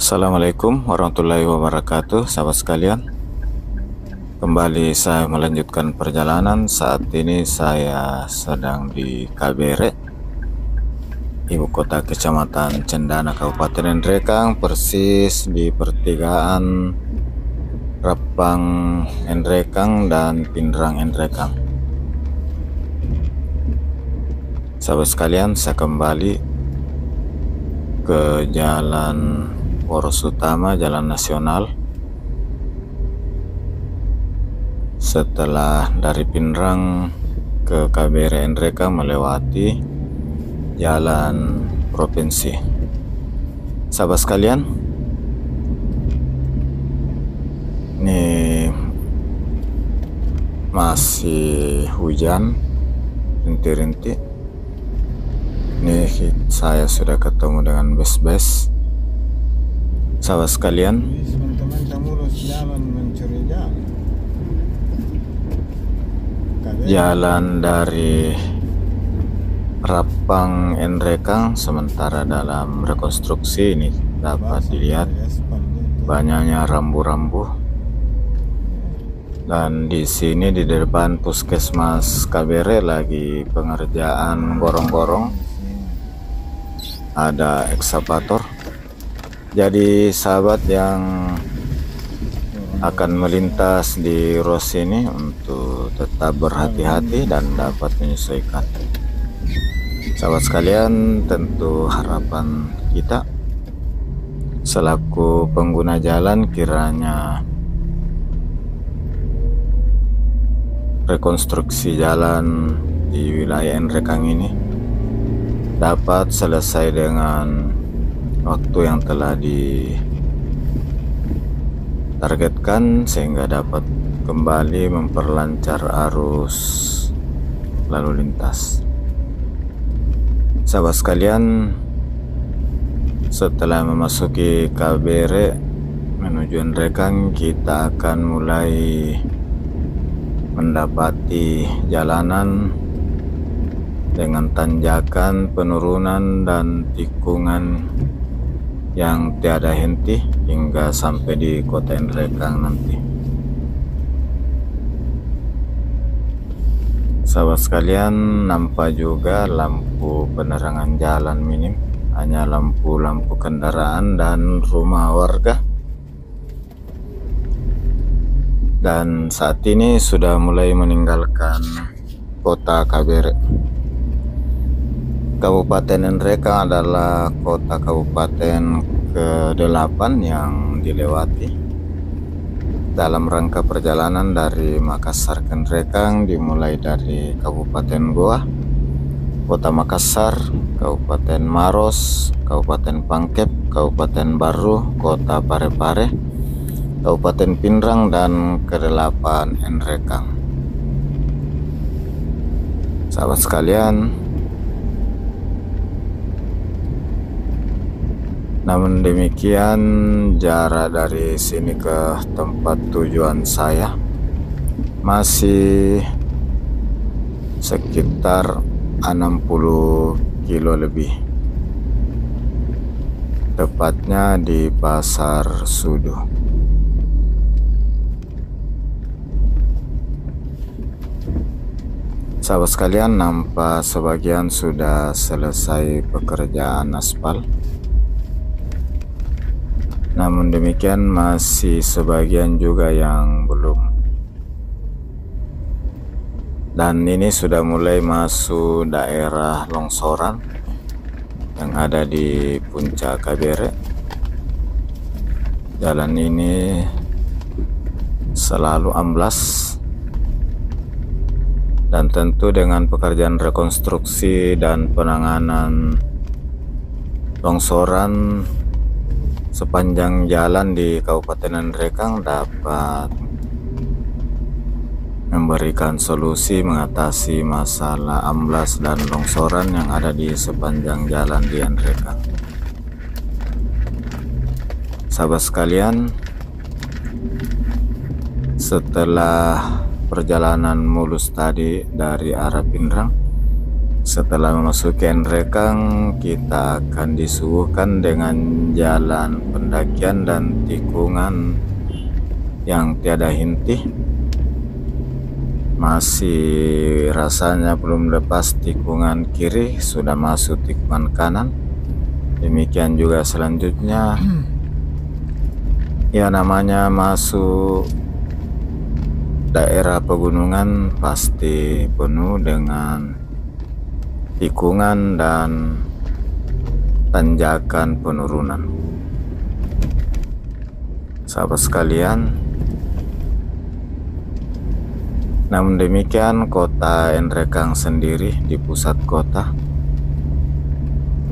Assalamualaikum warahmatullahi wabarakatuh, sahabat sekalian. Kembali saya melanjutkan perjalanan. Saat ini saya sedang di Kabere, ibu kota kecamatan Cendana, Kabupaten Nrekang, persis di pertigaan Rapang Nrekang dan Pindrang Nrekang. Sahabat sekalian, saya kembali ke jalan poros utama, jalan nasional. Setelah dari Pindrang ke Kabere Nrekang melewati jalan provinsi. Sahabat sekalian, ini masih hujan rintik-rintik. Ini saya sudah ketemu dengan bus-bus. Sahabat sekalian, teman-teman Tamurus jalan mencuri jalan dari Rapang Nrekang sementara dalam rekonstruksi. Ini dapat dilihat banyaknya rambu-rambu, dan di sini di depan puskesmas Kabere lagi pengerjaan gorong-gorong, ada ekskavator. Jadi sahabat yang akan melintas di ruas ini untuk tetap berhati-hati dan dapat menyesuaikan. Sahabat sekalian, tentu harapan kita selaku pengguna jalan kiranya rekonstruksi jalan di wilayah Nrekang ini dapat selesai dengan waktu yang telah ditargetkan, sehingga dapat kembali memperlancar arus lalu lintas. Sahabat sekalian, setelah memasuki Kabere menuju Nrekang, kita akan mulai mendapati jalanan dengan tanjakan, penurunan, dan tikungan yang tiada henti hingga sampai di kota Nrekang nanti. Sahabat sekalian, nampak juga lampu penerangan jalan minim, hanya lampu-lampu kendaraan dan rumah warga. Dan saat ini sudah mulai meninggalkan kota Kabere. Kabupaten Nrekang adalah kota kabupaten ke-8 yang dilewati dalam rangka perjalanan dari Makassar ke Nrekang, dimulai dari Kabupaten Goa, Kota Makassar, Kabupaten Maros, Kabupaten Pangkep, Kabupaten Baru, Kota Parepare, Kabupaten Pindrang, dan ke-8 Nrekang. Sahabat sekalian, namun demikian jarak dari sini ke tempat tujuan saya masih sekitar 60 kilo lebih, tepatnya di Pasar Sudu. Sahabat sekalian, nampak sebagian sudah selesai pekerjaan aspal. Namun demikian masih sebagian juga yang belum. Dan ini sudah mulai masuk daerah longsoran yang ada di puncak Kabere. Jalan ini selalu amblas, dan tentu dengan pekerjaan rekonstruksi dan penanganan longsoran sepanjang jalan di Kabupaten Nrekang dapat memberikan solusi mengatasi masalah amblas dan longsoran yang ada di sepanjang jalan di Nrekang. Sahabat sekalian, setelah perjalanan mulus tadi dari arah Pindrang, Setelah memasuki Nrekang, kita akan disuguhkan dengan jalan pendakian dan tikungan yang tiada henti. Masih rasanya belum lepas tikungan kiri, sudah masuk tikungan kanan. Demikian juga selanjutnya. Ya, namanya masuk daerah pegunungan pasti penuh dengan tikungan dan tanjakan penurunan. Sahabat sekalian, namun demikian kota Nrekang sendiri di pusat kota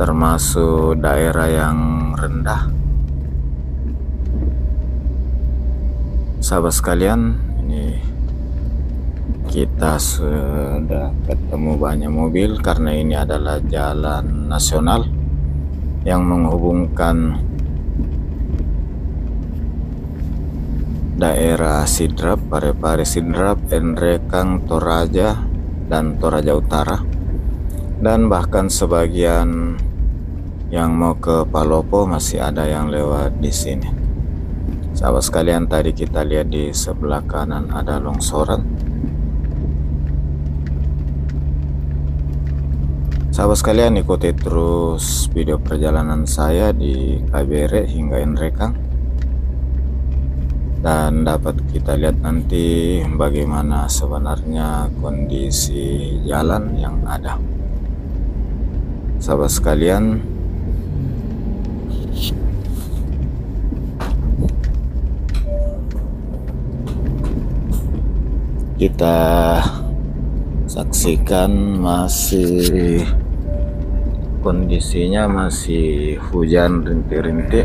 termasuk daerah yang rendah. Sahabat sekalian, ini kita sudah ketemu banyak mobil karena ini adalah jalan nasional yang menghubungkan daerah Sidrap, Parepare Sidrap, Nrekang, Toraja, dan Toraja Utara, dan bahkan sebagian yang mau ke Palopo masih ada yang lewat di sini. Sahabat sekalian, tadi kita lihat di sebelah kanan ada longsoran. Sahabat sekalian, ikuti terus video perjalanan saya di KBR hingga Nrekang, dan dapat kita lihat nanti bagaimana sebenarnya kondisi jalan yang ada. Sahabat sekalian, kita saksikan kondisinya masih hujan rintik-rintik.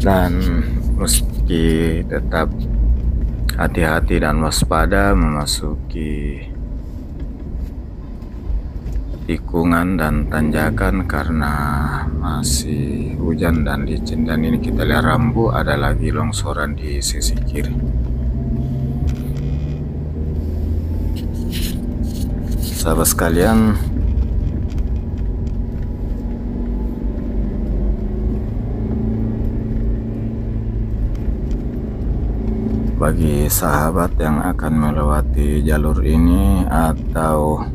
Dan meski tetap hati-hati dan waspada memasuki tikungan dan tanjakan karena masih hujan dan licin. Dan ini kita lihat rambu, ada lagi longsoran di sisi kiri. Sahabat sekalian, bagi sahabat yang akan melewati jalur ini atau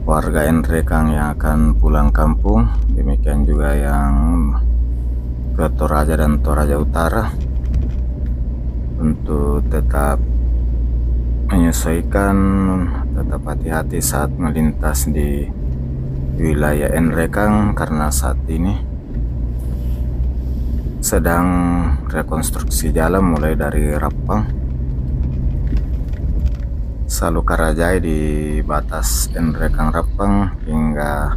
warga Nrekang yang akan pulang kampung, demikian juga yang ke Toraja dan Toraja Utara, untuk tetap menyesuaikan, tetap hati-hati saat melintas di wilayah Nrekang karena saat ini sedang rekonstruksi jalan mulai dari Rappang, Salukarajai di batas Nrekang Rappang hingga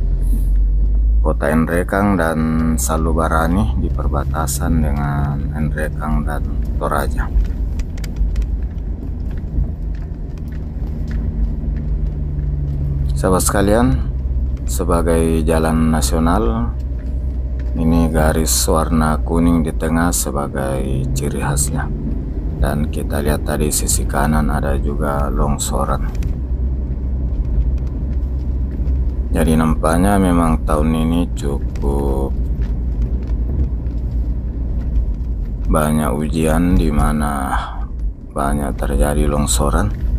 kota Nrekang, dan Salubarani di perbatasan dengan Nrekang dan Toraja. Sahabat sekalian, sebagai jalan nasional, ini garis warna kuning di tengah sebagai ciri khasnya. Dan kita lihat tadi sisi kanan ada juga longsoran. Jadi nampaknya memang tahun ini cukup banyak ujian di mana banyak terjadi longsoran.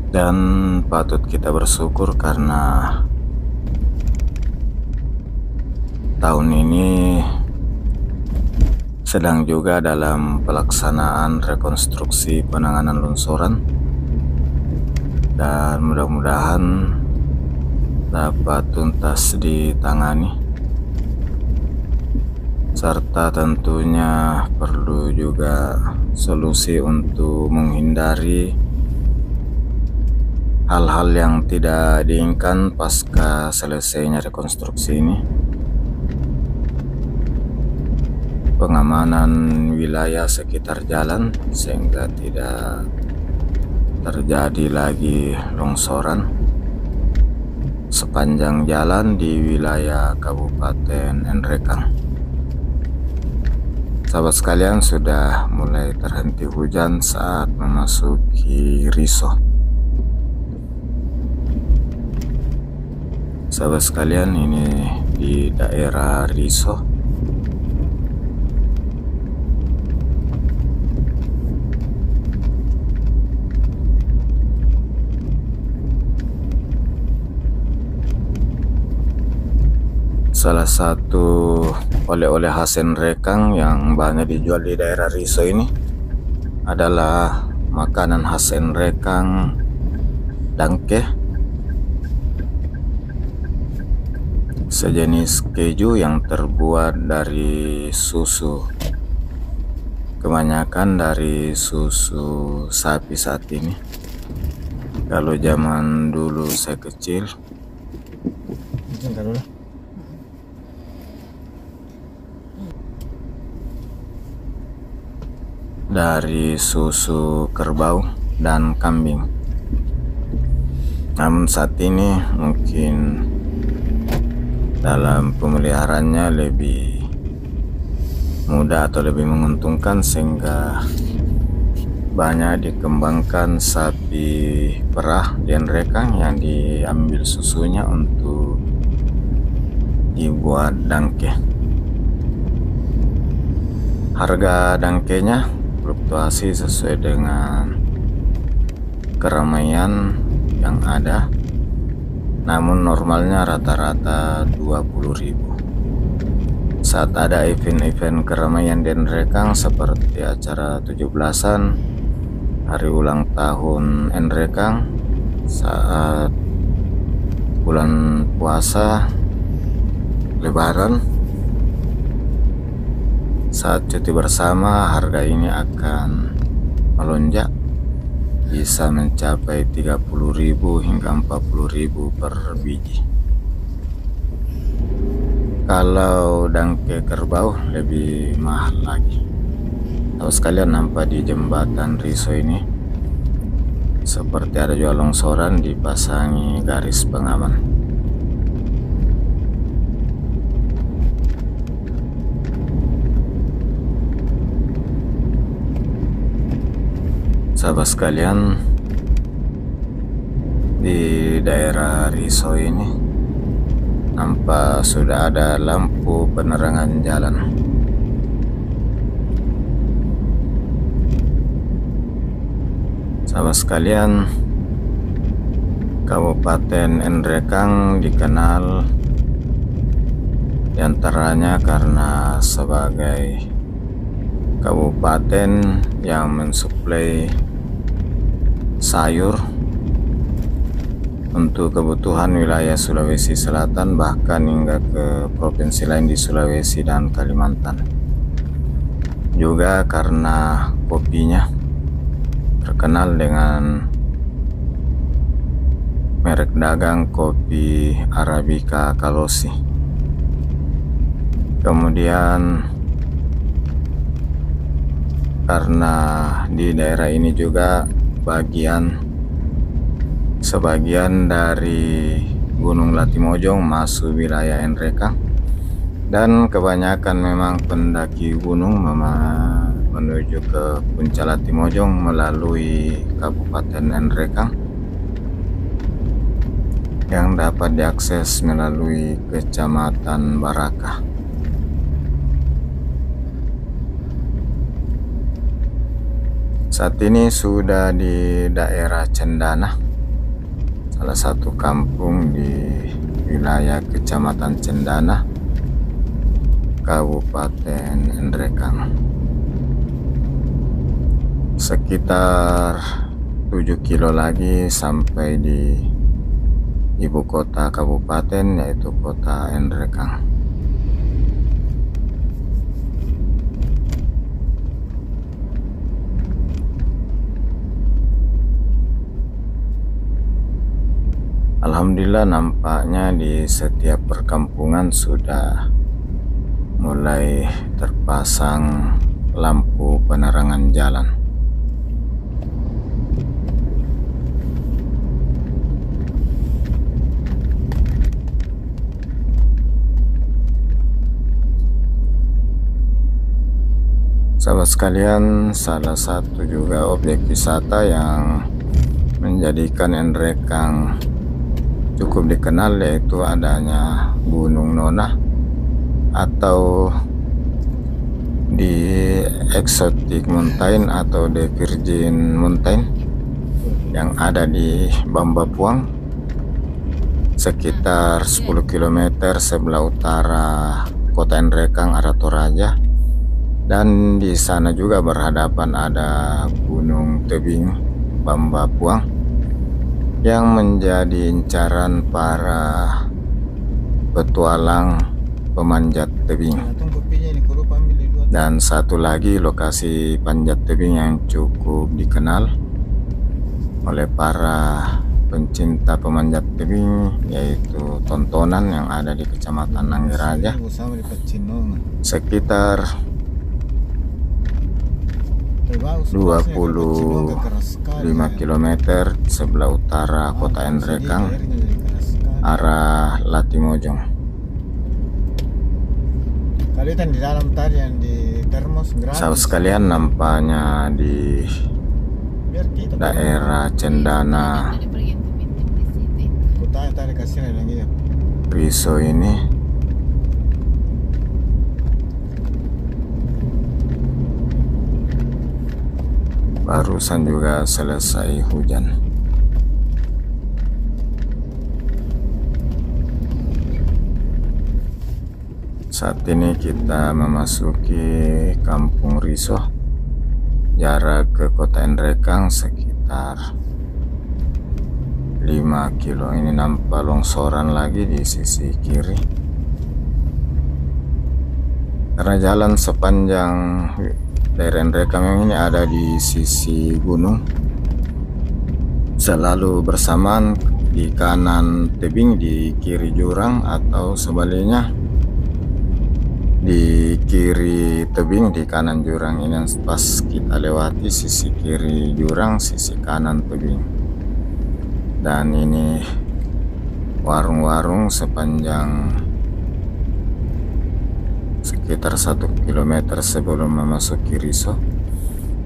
Dan patut kita bersyukur karena tahun ini sedang juga dalam pelaksanaan rekonstruksi penanganan longsoran, dan mudah-mudahan dapat tuntas ditangani, serta tentunya perlu juga solusi untuk menghindari hal-hal yang tidak diinginkan pasca selesainya rekonstruksi ini. Pengamanan wilayah sekitar jalan sehingga tidak terjadi lagi longsoran sepanjang jalan di wilayah Kabupaten Nrekang. Sahabat sekalian, sudah mulai terhenti hujan saat memasuki Riso. Sahabat sekalian, ini di daerah Riso. Salah satu oleh-oleh khas Nrekang yang banyak dijual di daerah Riso ini adalah makanan khas Nrekang, dangke, sejenis keju yang terbuat dari susu, kebanyakan dari susu sapi saat ini. Kalau zaman dulu saya kecil, dari susu kerbau dan kambing. Namun saat ini mungkin dalam pemeliharaannya lebih mudah atau lebih menguntungkan, sehingga banyak dikembangkan sapi perah di Nrekang yang diambil susunya untuk dibuat dangke. Harga dangkenya fluktuasi sesuai dengan keramaian yang ada, namun normalnya rata-rata 20.000. Saat ada event-event keramaian di Nrekang seperti acara 17-an, hari ulang tahun Nrekang, saat bulan puasa, lebaran, saat cuti bersama, harga ini akan melonjak, bisa mencapai 30.000 hingga 40.000 per biji. Kalau dangke kerbau lebih mahal lagi. Tahu sekalian, nampak di jembatan Riso ini seperti ada juga longsoran, dipasangi garis pengaman. Sahabat sekalian, di daerah Riso ini nampak sudah ada lampu penerangan jalan. Sahabat sekalian, Kabupaten Nrekang dikenal diantaranya karena sebagai kabupaten yang mensuplai sayur untuk kebutuhan wilayah Sulawesi Selatan, bahkan hingga ke provinsi lain di Sulawesi dan Kalimantan. Juga karena kopinya terkenal dengan merek dagang kopi Arabica Kalosi. Kemudian karena di daerah ini juga sebagian dari Gunung Latimojong masuk wilayah Nrekang, dan kebanyakan memang pendaki gunung menuju ke puncak Latimojong melalui Kabupaten Nrekang yang dapat diakses melalui Kecamatan Barakah. Saat ini sudah di daerah Cendana, salah satu kampung di wilayah Kecamatan Cendana, Kabupaten Nrekang. Sekitar 7 kilo lagi sampai di ibu kota kabupaten, yaitu kota Nrekang. Alhamdulillah, nampaknya di setiap perkampungan sudah mulai terpasang lampu penerangan jalan. Sahabat sekalian, salah satu juga objek wisata yang menjadikan Nrekang cukup dikenal yaitu adanya Gunung Nona atau di Exotic Mountain atau The Virgin Mountain yang ada di Bambapuang, sekitar 10 km sebelah utara kota Nrekang arah Toraja. Dan di sana juga berhadapan ada Gunung Tebing Bambapuang yang menjadi incaran para petualang pemanjat tebing. Dan satu lagi lokasi panjat tebing yang cukup dikenal oleh para pencinta pemanjat tebing, yaitu Tontonan yang ada di Kecamatan Nanggiraja, sekitar 25 km sebelah utara kota Nrekang arah Latimojong. Kalian di dalam tadi yang di termos gratis. Sahabat sekalian, nampaknya di daerah Cendana Riso ini barusan juga selesai hujan. Saat ini kita memasuki Kampung Riso. Jarak ke kota Nrekang sekitar 5 kilo. Ini nampak longsoran lagi di sisi kiri. Karena jalan sepanjang daerah Nrekang ini ada di sisi gunung, selalu bersamaan, di kanan tebing, di kiri jurang, atau sebaliknya di kiri tebing, di kanan jurang. Ini yang pas kita lewati sisi kiri jurang, sisi kanan tebing. Dan ini warung-warung sepanjang sekitar 1 km sebelum memasuki Riso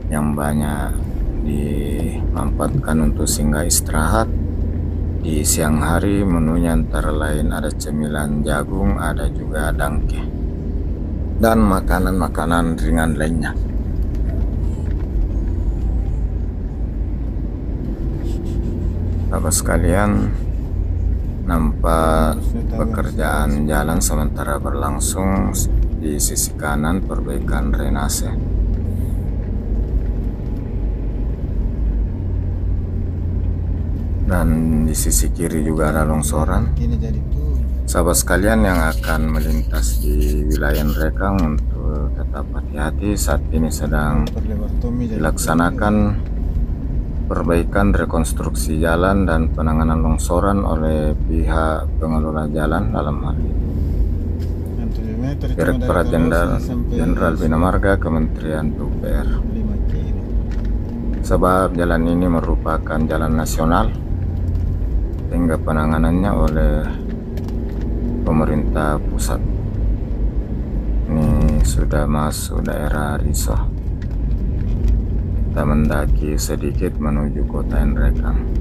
yang banyak dimanfaatkan untuk singgah istirahat. Di siang hari menunya antara lain ada cemilan jagung, ada juga dangke, dan makanan-makanan ringan lainnya. Sahabat sekalian, nampak pekerjaan jalan sementara berlangsung. Di sisi kanan perbaikan drainase. Dan di sisi kiri juga ada longsoran. Sahabat sekalian yang akan melintas di wilayah Nrekang untuk tetap hati-hati. Saat ini sedang dilaksanakan perbaikan rekonstruksi jalan dan penanganan longsoran oleh pihak pengelola jalan, dalam hal ini Direktorat Jenderal Bina Marga Kementerian PUPR. Sebab jalan ini merupakan jalan nasional sehingga penanganannya oleh pemerintah pusat. Ini sudah masuk daerah Riso. Kita mendaki sedikit menuju kota Nrekang.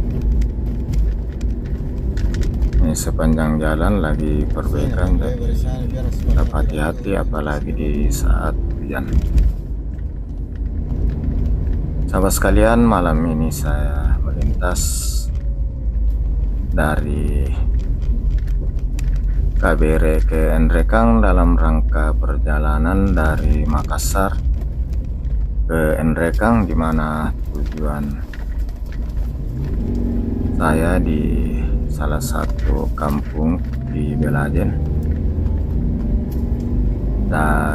Ini sepanjang jalan lagi perbaikan, jadi tetap hati-hati apalagi di saat hujan. Sahabat sekalian, malam ini saya melintas dari KBRI ke Nrekang dalam rangka perjalanan dari Makassar ke Nrekang, di mana tujuan saya di salah satu kampung di Belajen.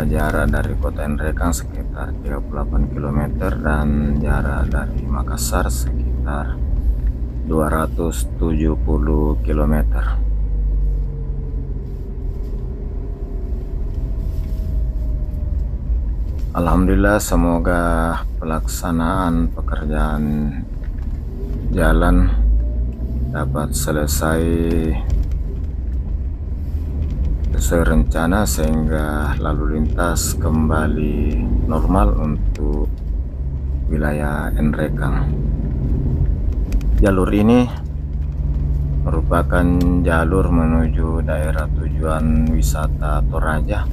Jarak dari kota Nrekang sekitar 38 km dan jarak dari Makassar sekitar 270 km. Alhamdulillah, semoga pelaksanaan pekerjaan jalan dapat selesai sesuai rencana sehingga lalu lintas kembali normal untuk wilayah Nrekang. Jalur ini merupakan jalur menuju daerah tujuan wisata Toraja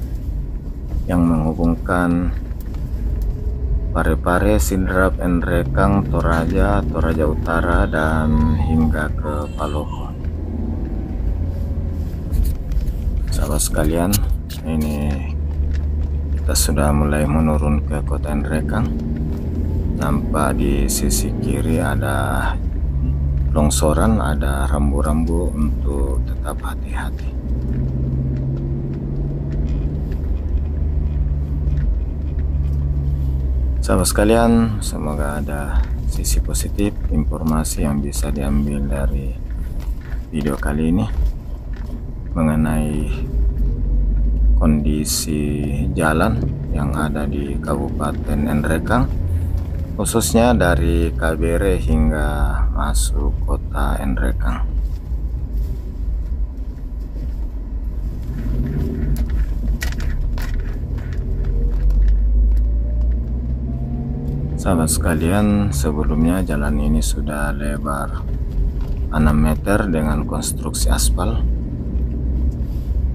yang menghubungkan Parepare, Sidrap, Nrekang, Toraja, Toraja Utara, dan hingga ke Palopo. Sahabat sekalian, ini kita sudah mulai menurun ke kota Nrekang. Nampak di sisi kiri ada longsoran, ada rambu-rambu untuk tetap hati-hati. Sahabat sekalian, semoga ada sisi positif informasi yang bisa diambil dari video kali ini mengenai kondisi jalan yang ada di Kabupaten Nrekang, khususnya dari Kabere hingga masuk kota Nrekang. Sahabat sekalian, sebelumnya jalan ini sudah lebar 6 meter dengan konstruksi aspal.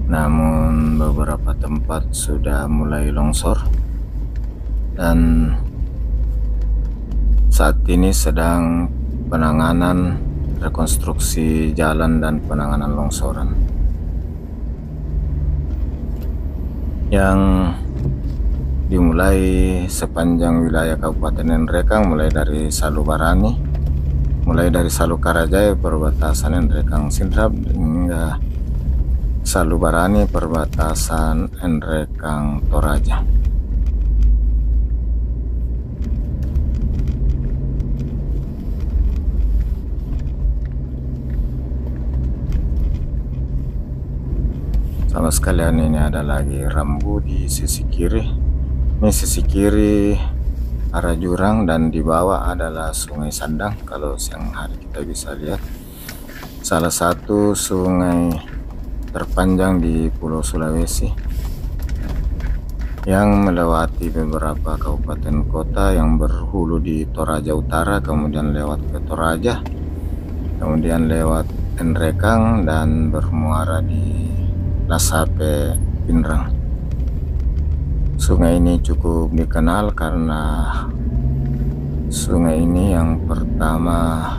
Namun beberapa tempat sudah mulai longsor dan saat ini sedang penanganan rekonstruksi jalan dan penanganan longsoran yang dimulai sepanjang wilayah Kabupaten Nrekang, mulai dari Salubarani, mulai dari Salukarajaya perbatasan Nrekang Sidrap hingga Salubarani perbatasan Nrekang Toraja. Sama sekalian, ini ada lagi rambu di sisi kiri. Ini sisi kiri arah jurang dan di bawah adalah Sungai Sandang. Kalau siang hari kita bisa lihat salah satu sungai terpanjang di Pulau Sulawesi yang melewati beberapa kabupaten kota yang berhulu di Toraja Utara, kemudian lewat ke Toraja, kemudian lewat Nrekang dan bermuara di Lasape, Pinrang. Sungai ini cukup dikenal karena sungai ini yang pertama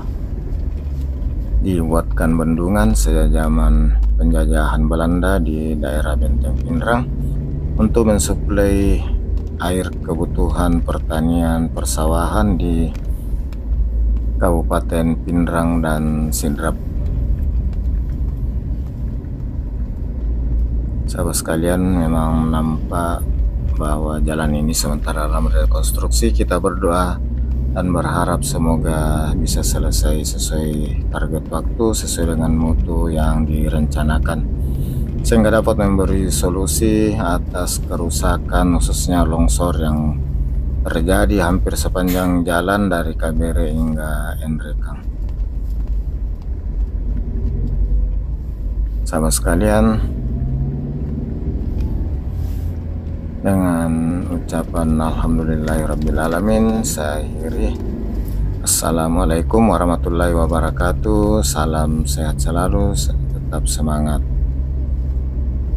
dibuatkan bendungan sejak zaman penjajahan Belanda di daerah Benteng Pinrang untuk mensuplai air kebutuhan pertanian persawahan di Kabupaten Pinrang dan Sidrap. Sahabat sekalian, memang nampak bahwa jalan ini sementara dalam rekonstruksi. Kita berdoa dan berharap semoga bisa selesai sesuai target waktu, sesuai dengan mutu yang direncanakan, sehingga dapat memberi solusi atas kerusakan khususnya longsor yang terjadi hampir sepanjang jalan dari Kabere hingga Nrekang. Sahabat sekalian, dengan ucapan alhamdulillahirrabbilalamin, saya akhiri. Assalamualaikum warahmatullahi wabarakatuh. Salam sehat selalu, tetap semangat.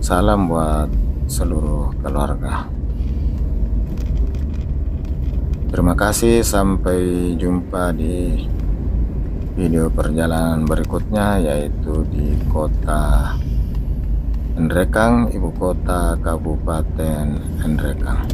Salam buat seluruh keluarga. Terima kasih, sampai jumpa di video perjalanan berikutnya, yaitu di kota Nrekang, ibu kota Kabupaten Nrekang.